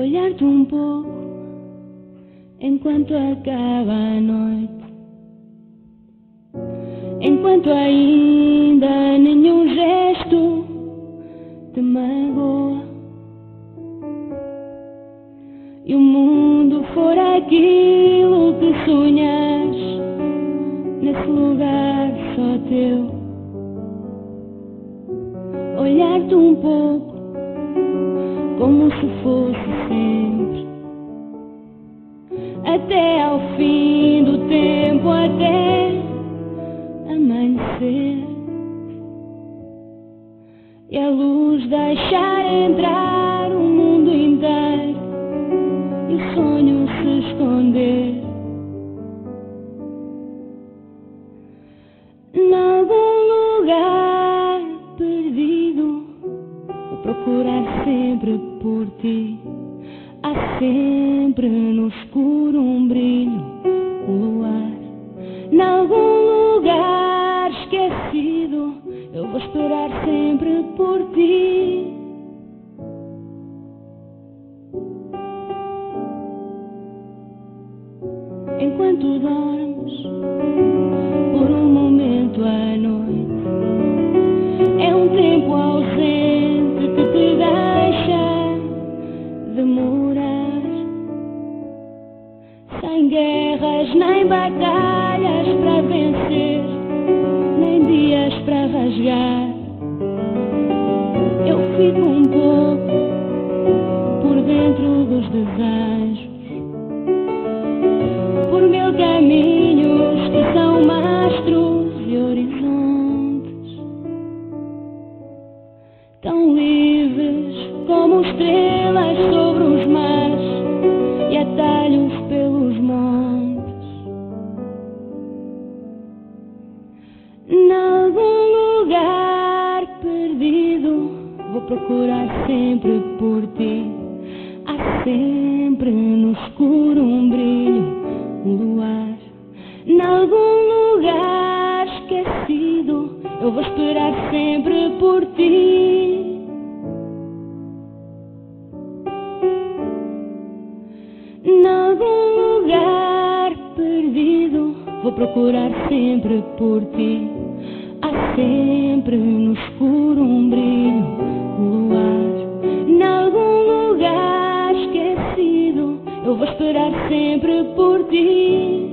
olhar-te um pouco enquanto acaba a noite, enquanto ainda nenhum gesto te magoa e o mundo for aquilo que sonhas, nesse lugar só teu. Olhar-te um pouco como se fosse sempre, até ao fim do tempo, até amanhecer, e a luz deixar entrar o mundo inteiro e o sonho se esconder em algum lugar perdido. Vou procurar sempre por ti. Há sempre no escuro um brilho, um luar. Em algum lugar esquecido, eu vou esperar sempre por ti. Enquanto dormes, por um momento à noite, é um tempo ausente que te deixa demorar, sem guerras nem batalhas para vencer, nem dias para rasgar. Eu fico um pouco por dentro dos desejos, por mil caminhos que são mastros e horizontes, tão livres como estrelas sobre os mares e atalhos pelos montes. Em algum lugar perdido, vou procurar sempre por ti. Há sempre no escuro um brilho, um luar. Em algum lugar esquecido, eu vou esperar sempre por ti. Em algum lugar perdido, vou procurar sempre por ti. Há sempre no escuro um brilho, um luar. Em algum lugar esquecido, eu vou esperar sempre por ti.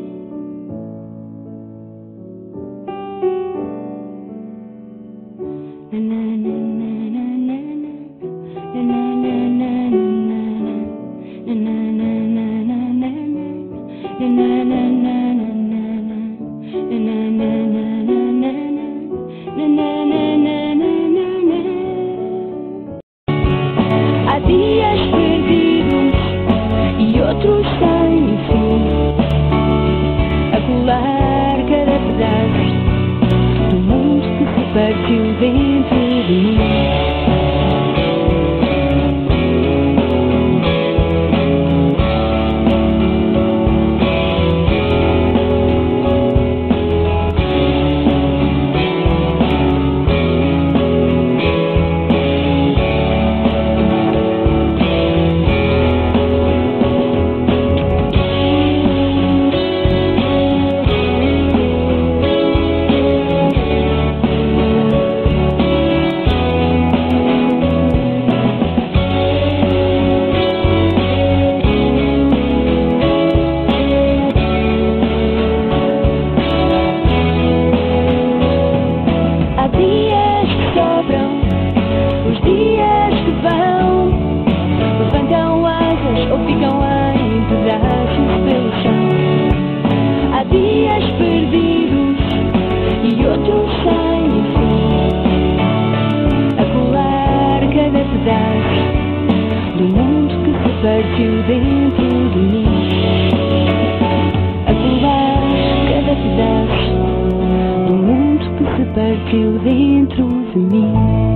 Há dias perdidos e outros sem fim, a colar cada pedaço do mundo que se partiu dentro de mim. Do mundo que se partiu dentro de mim, a colar cada pedaço do mundo que se partiu dentro de mim.